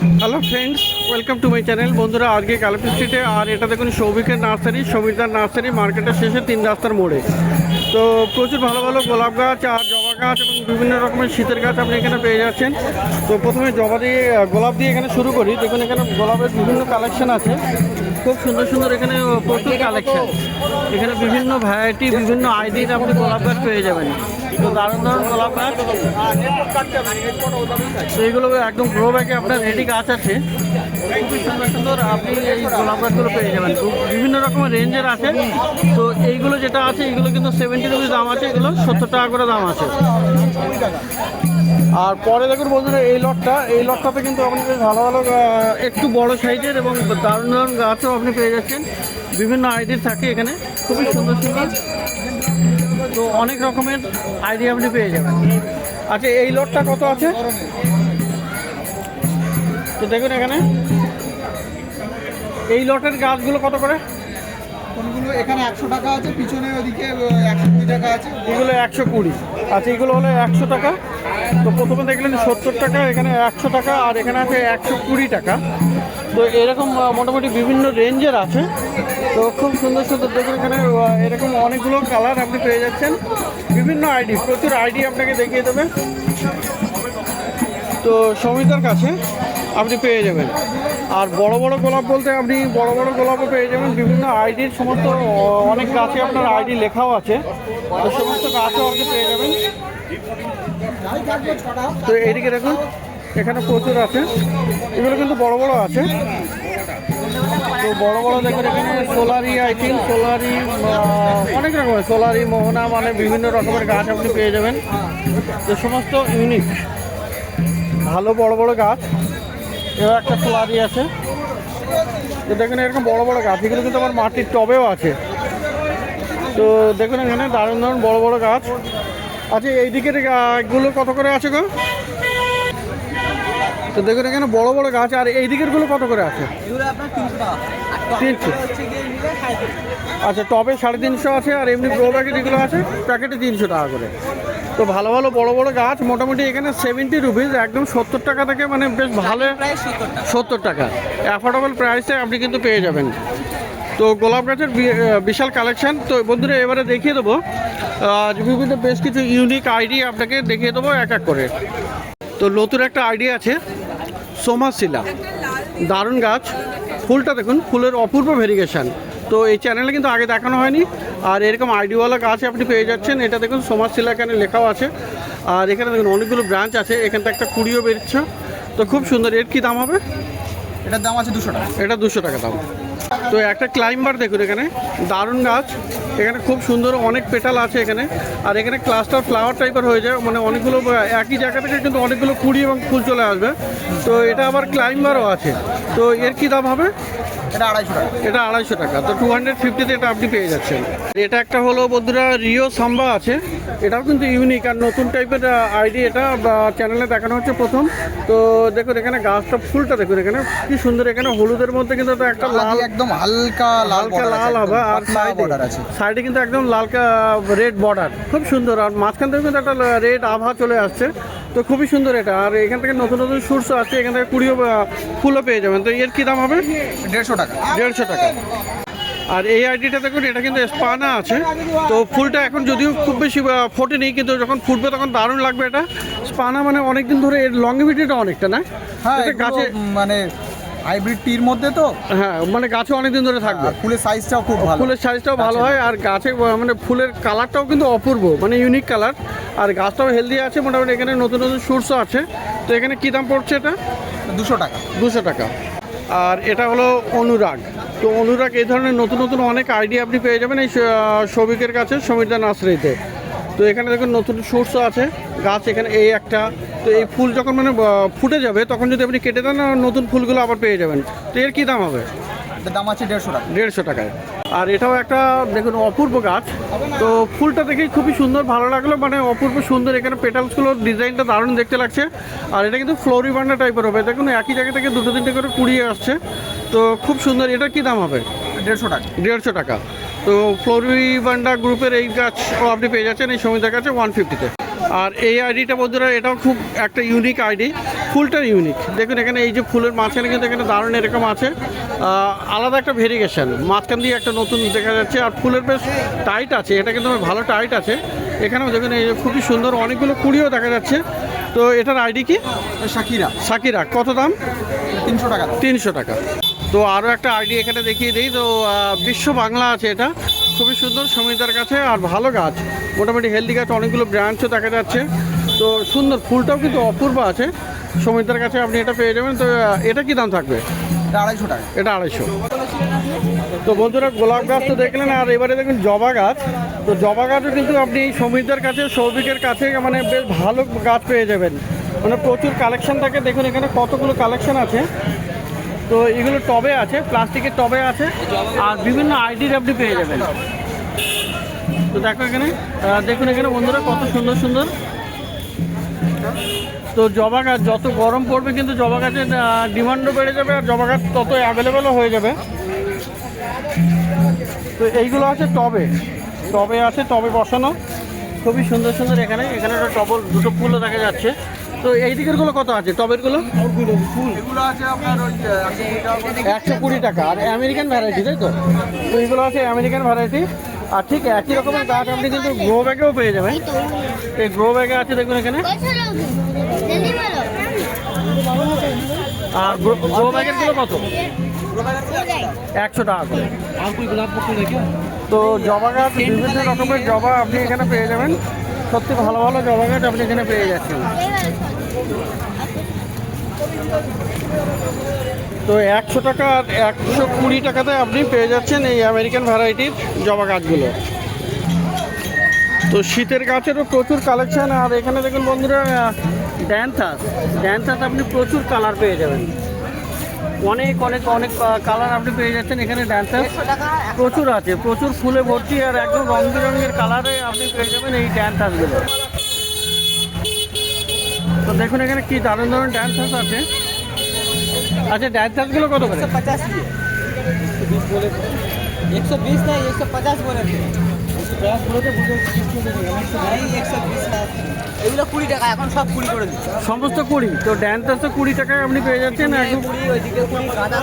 Hello friends, welcome to my channel. বন্ধুরা, আজকে কালাপি স্ট্রিটে, আর এটা দেখুন সৌভিকের নার্সারি, সমিতার নার্সারি, মার্কেটের শেষে 3 রাস্তার মোড়ে। তো প্রচুর ভালো ভালো গোলাপ গাছ আর জবা গাছ এবং বিভিন্ন রকমের শীতের গাছ আপনি এখানে পেয়ে যাচ্ছেন। তো প্রথমে গোলাপ দিয়ে এখানে শুরু করি। দেখুন এখানে গোলাপের বিভিন্ন কালেকশন আছে, খুব সুন্দর সুন্দর এখানে প্রচুর কালেকশন। এখানে বিভিন্ন ভ্যারাইটি, বিভিন্ন আইডির আপনি গোলাপ গাছ পেয়ে যাবেন। তো দারুণ দারুণ গোলাপ গাছ, তো এইগুলো একদম গ্রো ব্যাগে আপনার রেডি গাছ আছে, খুবই সুন্দর সুন্দর আপনি এই গোলাপ গাছগুলো পেয়ে যাবেন। তো বিভিন্ন রকমের রেঞ্জের আছে। তো এইগুলো যেটা আছে এগুলো কিন্তু 70 রুপিস দাম আছে, এগুলো 70 টাকা করে দাম আছে। আর পরে দেখুন বন্ধুরা, এই লটটাতে কিন্তু আপনি বেশ ভালো ভালো একটু বড় সাইজের এবং দারুণ দারুণ গাছও আপনি পেয়ে যাচ্ছেন। বিভিন্ন আইডির থাকে এখানে, খুবই সুন্দর সুন্দর। তো অনেক রকমের আইডি আপনি পেয়ে যাবেন। আচ্ছা, এই লটটা কত আছে? তো দেখুন এখানে এই লটের গাছগুলো কত করে? কোনগুলো এখানে 100 টাকা আছে, পিছনে ওদিকে 120 টাকা আছে। এগুলো 120। আচ্ছা, এগুলো হলো 100 টাকা। তো প্রথমে দেখলেন 70 টাকা, এখানে 100 টাকা, আর এখানে আছে 120 টাকা। তো এরকম মোটামুটি বিভিন্ন রেঞ্জের আছে। তো খুব সুন্দর সুন্দর দেখুন এখানে এরকম অনেকগুলো কালার আপনি পেয়ে যাচ্ছেন। বিভিন্ন আইডি, প্রচুর আইডি আপনাকে দেখিয়ে দেবে। তো সমিতার কাছে আপনি পেয়ে যাবেন। আর বড় বড় গোলাপ বলতে আপনি বড় বড় গোলাপও পেয়ে যাবেন। বিভিন্ন আইডির সমস্ত অনেক গাছে আপনার আইডি লেখাও আছে, তো সমস্ত গাছও আপনি পেয়ে যাবেন। তো এইদিকে দেখুন এখানে প্রচুর আছে, এগুলো কিন্তু বড় বড় আছে। তো বড় বড় দেখুন এখানে সোলারি, আই থিঙ্ক সোলারি, অনেক রকমের সোলারি, মোহনা, মানে বিভিন্ন রকমের গাছ আপনি পেয়ে যাবেন। তো সমস্ত ইউনিক ভালো বড় বড় গাছ। এবার একটা সোলারি আছে। তো দেখুন এরকম বড় বড় গাছ, এগুলো কিন্তু আমার মাটির টবেও আছে। তো দেখুন এখানে দারুণ দারুণ বড় বড় গাছ আছে। এই দিকের গাছগুলো কত করে আছে গো? তো দেখুন এখানে বড় বড় গাছ। আর এই দিকের গুলো কত করে আছে? 300। আচ্ছা, টবে 350 আছে, আর এমনি গ্রো ব্যাগে যেগুলো আছে প্যাকেটে 300 টাকা করে। তো ভালো ভালো বড় বড় গাছ মোটামুটি এখানে 70 রুপিস, একদম 70 টাকা থেকে, মানে বেশ ভালো 70 টাকা অ্যাফোর্ডেবল প্রাইসে আপনি কিন্তু পেয়ে যাবেন। তো গোলাপ গাছের বিশাল কালেকশন। তো বন্ধুরা, এবারে দেখিয়ে দেবো বিভিন্ন বেশ কিছু ইউনিক আইডি আপনাকে দেখিয়ে দেবো এক এক করে। তো নতুন একটা আইডিয়া আছে, সোমাসিলা, দারুণ গাছ। ফুলটা দেখুন, ফুলের অপূর্ব ভেরিগেশন। তো এই চ্যানেলে কিন্তু আগে দেখানো হয়নি। আর এরকম আইডিওয়ালা গাছ আপনি পেয়ে যাচ্ছেন। এটা দেখুন সোমাসিলা, এখানে লেখাও আছে। আর এখানে দেখুন অনেকগুলো ব্রাঞ্চ আছে, এখানটা একটা কুড়িও বেরোচ্ছে। তো খুব সুন্দর। এর কী দাম হবে? এটার দাম আছে 200 টাকা। এটা 200 টাকা দাম। তো একটা ক্লাইম্বার দেখুন এখানে, দারুণ গাছ। এখানে খুব সুন্দর অনেক পেটাল আছে এখানে। আর এখানে ক্লাস্টার ফ্লাওয়ার টাইপের হয়ে যায়, মানে অনেকগুলো একই জায়গা থেকে কিন্তু অনেকগুলো কুড়ি এবং ফুল চলে আসবে। তো এটা আবার ক্লাইম্বারও আছে। তো এর কী দাম হবে? এটা 250 টাকা। এটা 250 টাকা। তো 250-তে এটা আপনি পেয়ে যাচ্ছেন। এটা একটা হলো বন্ধুরা রিও সাম্বা আছে, এটাও কিন্তু ইউনিক আর নতুন টাইপের আইডি। এটা চ্যানেলে দেখানো হচ্ছে প্রথম। তো দেখুন এখানে গাছটা, ফুলটা দেখুন এখানে কি সুন্দর। এখানে হলুদের মধ্যে কিন্তু একটা লাল, একদম হালকা লাল হবে, আর সাইডে কিন্তু একদম লালকা রেড বর্ডার, খুব সুন্দর। আর মাঝখান থেকে কিন্তু একটা রেড আভা চলে আসছে। তো খুবই সুন্দর এটা। আর এখান থেকে নতুন নতুন সুরসও আছে, এখান থেকে কুড়িও ফুলও পেয়ে যাবেন। তো এর কী দাম হবে? 150 টাকা। 150 টাকা। আর এই আইডিটা দেখুন, এটা কিন্তু স্পানা আছে। তো ফুলটা এখন যদিও খুব বেশি ফোটেনি, কিন্তু যখন ফুটবে তখন দারুণ লাগবে। এটা স্পানা, মানে অনেকদিন ধরে এর লংজিভিটিটা অনেকটা, না? হ্যাঁ, এটা গাছে মানে হাইব্রিড টির মধ্যে তো, হ্যাঁ, মানে গাছে অনেকদিন ধরে থাকবে। ফুলের সাইজটাও খুব ভালো, ফুলের সাইজটাও ভালো হয়। আর গাছে মানে ফুলের কালারটাও কিন্তু অপূর্ব, মানে ইউনিক কালার। আর গাছটাও হেলদি আছে মোটামুটি। এখানে নতুন নতুন সুরসও আছে। তো এখানে কী দাম পড়ছে? এটা 200 টাকা। 200 টাকা। আর এটা হলো অনুরাগ। তো অনুরাগ এই ধরনের নতুন নতুন অনেক আইডিয়া আপনি পেয়ে যাবেন এই সৌভিকের কাছে, সমিতা নার্সারিতে। তো এখানে দেখুন নতুন সোর্সও আছে গাছ এখানে, এই একটা। তো এই ফুল যখন মানে ফুটে যাবে তখন যদি আপনি কেটে দেন, নতুন ফুলগুলো আবার পেয়ে যাবেন। তো এর কী দাম হবে? এটার দাম আছে 150 টাকা। 150 টাকায়। আর এটাও একটা দেখুন অপূর্ব গাছ। তো ফুলটা দেখেই খুবই সুন্দর, ভালো লাগলো, মানে অপূর্ব সুন্দর। এখানে পেটালসগুলোর ডিজাইনটা দারুণ দেখতে লাগছে। আর এটা কিন্তু ফ্লোরিবান্ডা টাইপের হবে। দেখুন একই জায়গা থেকে দুটো তিনটে করে কুড়িয়ে আসছে। তো খুব সুন্দর। এটার কী দাম হবে? 150 টাকা। 150 টাকা। তো ফ্লোরিবান্ডা গ্রুপের এই গাছও আপনি পেয়ে যাচ্ছেন এই সমিতার কাছে 150-তে। আর এই আইডিটা বন্ধুরা, এটাও খুব একটা ইউনিক আইডি। ফুলটা ইউনিক। দেখুন এখানে এই যে ফুলের মাঝখানে কিন্তু এখানে দারুণ এরকম আছে আলাদা একটা ভেরিয়েশন, মাঝখান দিয়ে একটা নতুন দেখা যাচ্ছে। আর ফুলের বেশ টাইট আছে, এটা কিন্তু ভালো টাইট আছে। এখানেও দেখুন এই যে খুবই সুন্দর অনেকগুলো কুড়িও দেখা যাচ্ছে। তো এটার আইডি কি? শাকিরা। শাকিরা। কত দাম? 300 টাকা। 300 টাকা। তো আরও একটা আইডি এখানে দেখিয়ে দিই। তো বিশ্ব বাংলা আছে, এটা খুবই সুন্দর সমিতার কাছে। আর ভালো গাছ, মোটামুটি হেলদি গাছ, অনেকগুলো ব্রাঞ্চও দেখা যাচ্ছে। তো সুন্দর ফুলটাও কিন্তু অপূর্ব আছে সমিতার কাছে, আপনি এটা পেয়ে যাবেন। তো এটা কি দাম থাকবে? 250 টাকা। এটা 250। তো বন্ধুরা গোলাপ গাছ তো দেখলেন, আর এবারে দেখুন জবা গাছ। তো জবা গাছও কিন্তু আপনি এই সমিতার কাছে, সৌভিকের কাছে মানে বেশ ভালো গাছ পেয়ে যাবেন, মানে প্রচুর কালেকশন থাকে। দেখুন এখানে কতগুলো কালেকশন আছে। তো এগুলো টবে আছে, প্লাস্টিকের টবে আছে, আর বিভিন্ন আইডির আপনি পেয়ে যাবেন। তো দেখো এখানে দেখুন এখানে বন্ধুরা কত সুন্দর সুন্দর। তো জবা গাছ যত গরম পড়বে কিন্তু জবা গাছের ডিমান্ডও বেড়ে যাবে, আর জবা গাছ তত অ্যাভেলেবেলও হয়ে যাবে। তো এইগুলো আছে টবে, টবে আছে, টবে বসানো খুবই সুন্দর সুন্দর। এখানে এখানে একটা টবল দুটো ফুলও দেখা যাচ্ছে। তো এই দিকেরগুলো কত আছে টবেরগুলো? ফুল এগুলো আছে আপনার ওই 120 টাকা। আর আমেরিকান ভ্যারাইটি, তাই তো? তো এইগুলো আছে আমেরিকান ভ্যারাইটি। আর ঠিক একই রকমের গাছ আপনি কিন্তু গ্রো ব্যাগেও পেয়ে যাবেন। এই গ্রো ব্যাগে আছে দেখুন এখানে। আর গ্রো ব্যাগের গুলো কত? 100 টাকা করে। তো জবা গাছ, বিভিন্ন রকমের জবা আপনি এখানে পেয়ে যাবেন। সত্যি ভালো ভালো জবা গাছ আপনি এখানে পেয়ে যাচ্ছেন। তো 100 টাকা আর 120 টাকাতে আপনি পেয়ে যাচ্ছেন এই আমেরিকান ভ্যারাইটির জবা গাছগুলো। তো শীতের গাছেরও প্রচুর কালেকশন। আর এখানে দেখুন বন্ধুরা ড্যান্থাস, ড্যান্থাস আপনি প্রচুর কালার পেয়ে যাবেন, অনেক অনেক অনেক কালার আপনি পেয়ে যাচ্ছেন এখানে। ড্যান্থাস প্রচুর আছে, প্রচুর ফুলে ভর্তি, আর একদম রং বেরঙের কালারে আপনি পেয়ে যাবেন এই ড্যান্থাসগুলো। তো দেখুন এখানে কি দারুণ দারুণ ড্যান্থাস আছে। আচ্ছা ড্যান্থাসগুলো কত করে? 150 বলে 120 না 150 বলে। এগুলো 20 টাকা, এখন সব 20 করে দিচ্ছে, সমস্ত 20। তো ড্যান্থাসও 20 টাকায় আপনি পেয়ে যাচ্ছেন একদম। 20 ওইদিকে 20 গাঁদা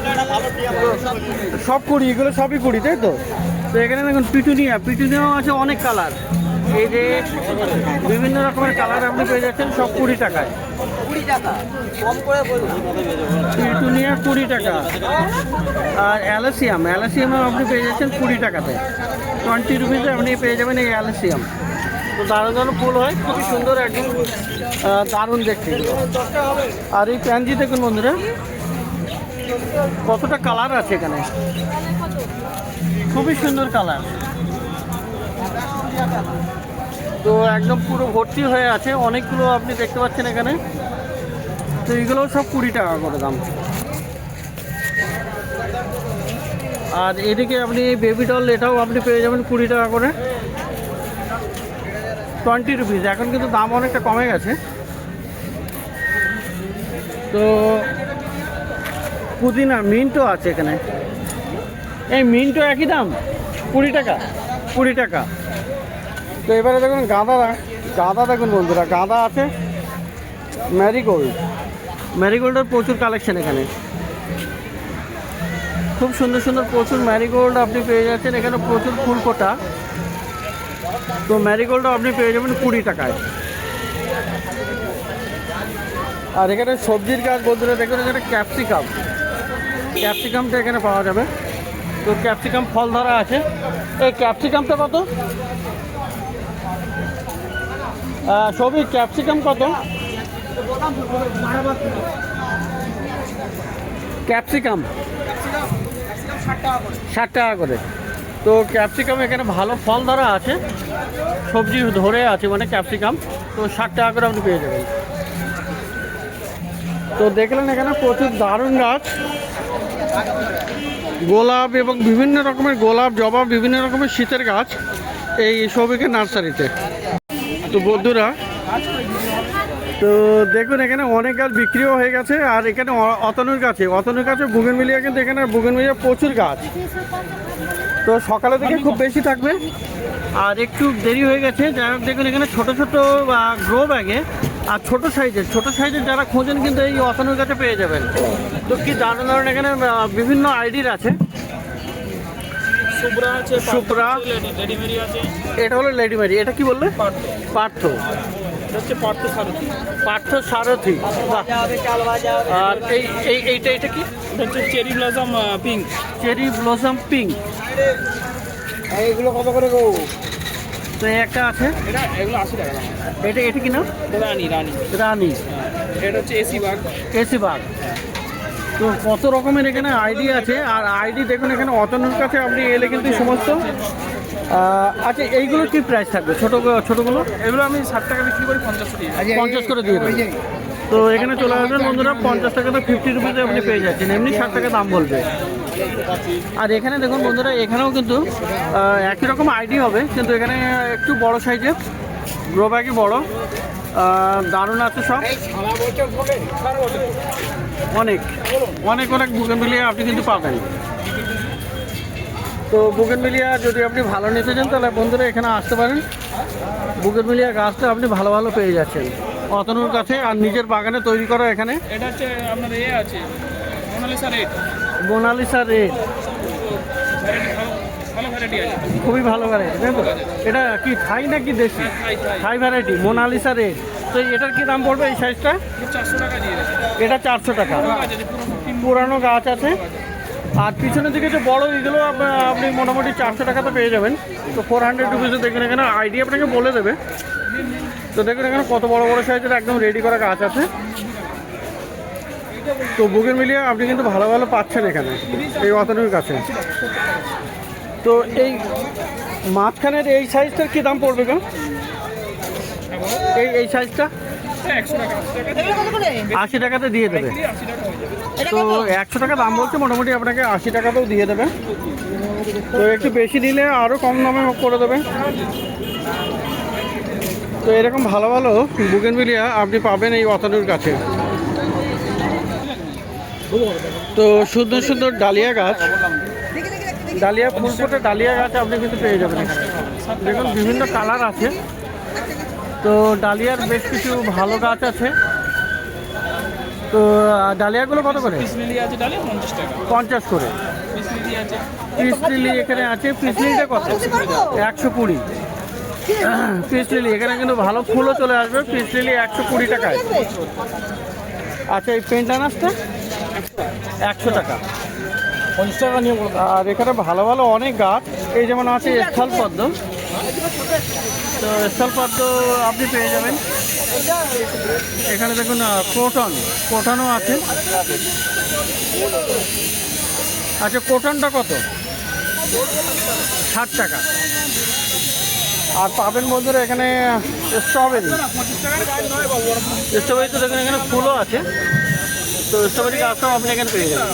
সব 20, এগুলো সবই 20, তাই তো? তো এখানে দেখুন পিটুনিয়া, পিটুনিয়াও আছে অনেক কালার। এই যে বিভিন্ন রকমের কালার আপনি পেয়ে যাচ্ছেন সব 20 টাকায়। 20 টাকা কম করে বলুন। পিটুনিয়া 20 টাকা। আর অ্যালাসিয়াম, অ্যালাসিয়ামও আপনি পেয়ে যাচ্ছেন 20 টাকাতে। 20 রুপিসে আপনি পেয়ে যাবেন এই অ্যালাসিয়াম। তো দারুণ দারুণ ফুল হয়, খুবই সুন্দর, একদম দারুণ দেখতে। আর এই প্যানজি দেখুন বন্ধুরা কতটা কালার আছে এখানে, খুবই সুন্দর কালার। তো একদম পুরো ভর্তি হয়ে আছে, অনেকগুলো আপনি দেখতে পাচ্ছেন এখানে। তো এগুলোও সব 20 টাকা করে দাম। আর এদিকে আপনি বেবি ডল, এটাও আপনি পেয়ে যাবেন 20 টাকা করে, 20 রুপিস। এখন কিন্তু দাম অনেকটা কমে গেছে। তো পুদিনা, মিন্টও আছে এখানে। এই মিন্টও একই দাম 20 টাকা, 20 টাকা। তো এবারে দেখুন গাঁদা, গাঁদা দেখুন বন্ধুরা, গাঁদা আছে। ম্যারিগোল্ড, ম্যারিগোল্ডের প্রচুর কালেকশন এখানে, খুব সুন্দর সুন্দর প্রচুর ম্যারিগোল্ড আপনি পেয়ে যাচ্ছেন এখানে, প্রচুর ফুল ফোটা। তো ম্যারিগোল্ডও আপনি পেয়ে যাবেন 20 টাকায়। আর এখানে সবজির গাছ বন্ধুরা দেখুন, এখানে ক্যাপসিকাম, ক্যাপসিকামটা এখানে পাওয়া যাবে। তো ক্যাপসিকাম ফল ধরা আছে। এই ক্যাপসিকামটা কত? সবই ক্যাপসিকাম কত? ক্যাপসিকাম 60 টাকা করে। তো ক্যাপসিকাম এখানে ভালো ফল ধরা আছে, সবজি ধরে আছে মানে ক্যাপসিকাম। তো 60 টাকা করে আপনি পেয়ে যাবেন। তো দেখলেন এখানে প্রচুর দারুণ গাছ, গোলাপ এবং বিভিন্ন রকমের গোলাপ, জবা, বিভিন্ন রকমের শীতের গাছ এই সৌভিকের নার্সারিতে। তো বন্ধুরা তো দেখুন এখানে অনেক গাছ বিক্রিও হয়ে গেছে। আর এখানে অতনুর গাছে, অতনুর গাছে বুগেনভিলিয়া, কিন্তু এখানে বুগেনভিলিয়া প্রচুর গাছ। তো সকালে থেকে খুব বেশি থাকবে, আর একটু দেরি হয়ে গেছে। যাই হোক দেখুন এখানে ছোটো ছোটো গ্রো ব্যাগে আর ছোট সাইজের যারা খোঁজেন কিন্তু এই অতনুর কাছে পেয়ে যাবেন। তো কি দারুণ দারুণ এখানে বিভিন্ন আইডির আছে। সুব্রা আছে, সুব্রা, লেডিমেরি আছে। এটা হলো লেডিমেরি। এটা কি বললে? পার্থ। এটা হচ্ছে পার্থ সারথি। পার্থ সারথি। বাহ। আর এইটা কি? এটা হচ্ছে cherry blossom pink. Cherry blossom pink. এইগুলো কত করে গো? তো এই একটা আছে, এগুলো 80 টাকা দাম। এটা কি নাম? রানী। রানী। এটা হচ্ছে এসি বাগ। AC bug. তো কত রকমের এখানে আইডি আছে। আর আইডি দেখুন এখানে অতনুর কাছে আপনি এলে কিন্তু সমস্ত আচ্ছা এইগুলো কি প্রাইস থাকবে? ছোটোগুলো এগুলো আমি 60 টাকা বিক্রি করি, 50 দিয়ে। 50 করে দিয়ে দেবেন। তো এখানে চলে আসবেন বন্ধুরা, 50 টাকাতে 50 রুপিতে আপনি পেয়ে যাচ্ছেন, এমনি 60 টাকা দাম বলবে। আর এখানে দেখুন বন্ধুরা, এখানেও কিন্তু একই রকম আইডি হবে, কিন্তু এখানে একটু বড় সাইজের গ্রো ব্যাগই বড়। দারুণ আছে সব, অনেক বুগেনভিলিয়া আপনি কিন্তু পাবেন। তো বুগেনভিলিয়া যদি আপনি ভালো নিতে চান তাহলে বন্ধুরা এখানে আসতে পারেন। বুগেনভিলিয়া গাছটা আপনি ভালো পেয়ে যাচ্ছেন অতনুর কাছে, আর নিজের বাগানে তৈরি করা। এখানে এটা হচ্ছে আপনার আছে মোনালিসা রেড। ভালো ভ্যারাইটি আছে, খুবই ভালো ভ্যারাইটি, তাই তো? এটা কি থাই নাকি দেশি? Thai variety Monalisa red. তো এটার কি দাম পড়বে এই সাইজটা? 400 টাকা দিয়ে দেবে। এটা 400 টাকা। পুরানো গাছ আছে। আর পিছনের দিকে যে বড় এগুলো আপনি মোটামুটি 400 টাকাতে পেয়ে যাবেন। তো 400 রুপিসে দেখুন এখানে আইডি আপনাকে বলে দেবে। তো দেখুন এখানে কত বড় সাইজের একদম রেডি করা গাছ আছে। তো বুগেনভিলিয়া আপনি কিন্তু ভালো পাচ্ছেন এখানে এই অতনুর কাছে। তো এই মাঝখানের এই সাইজটার কি দাম পড়বে গো? এই সাইজটা 80 টাকাতে দিয়ে দেবে। তো 100 টাকা দাম বলছে, মোটামুটি আপনাকে 80 টাকাতেও দিয়ে দেবে। তো একটু বেশি নিলে আরও কম দামে করে দেবে। তো এরকম ভালো বুগেনভিলিয়া আপনি পাবেন এই অতনুর কাছে। তো সুন্দর ডালিয়া গাছ, ডালিয়া ফুল ফোটে ডালিয়া গাছ আপনি কিন্তু পেয়ে যাবেন এখানে। দেখুন বিভিন্ন কালার আছে। তো ডালিয়ার বেশ কিছু ভালো গাছ আছে। তো ডালিয়াগুলো কত করে? পিস লিলি আছে, ডালিয়া 50 টাকা। 50 করে। পিস লিলি আছে, পিস লিলি এখানে আছে। পিস লিলিটা কত? 120। পিস লিলি এখানে কিন্তু ভালো ফুলও চলে আসবে। পিস লিলি 120 টাকায়। আচ্ছা এই পেন্টানাসটা 100 টাকা। 50 টাকা নিয়ে বলবো। আর এখানে ভালো অনেক গাছ, এই যেমন আছে স্থলপদ্ম। তো স্থলপদ্ম আপনি পেয়ে যাবেন এখানে। দেখুন কোটনও আছে। আচ্ছা কোটনটা কত? 60 টাকা। আর পাবেন বন্ধুরা এখানে স্ট্রবেরি। তো দেখুন এখানে ফুলও আছে। তো স্ট্রবেরি গাছটাও আপনি এখানে পেয়ে যাবেন।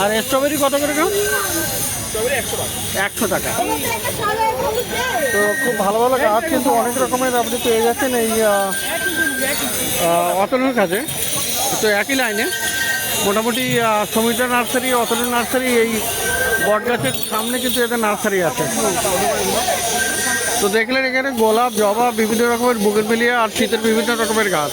আর স্ট্রবেরি কত করে গো? 100 টাকা। তো খুব ভালো গাছ কিন্তু অনেক রকমের আপনি পেয়ে যাচ্ছেন এই অতনুর কাছে। তো একই লাইনে মোটামুটি সমিতা নার্সারি, অতনু নার্সারি, এই বট গাছের সামনে কিন্তু এদের নার্সারি আছে। তো দেখলেন এখানে গোলাপ, জবা, বিভিন্ন রকমের বুগেনভিলিয়া আর শীতের বিভিন্ন রকমের গাছ।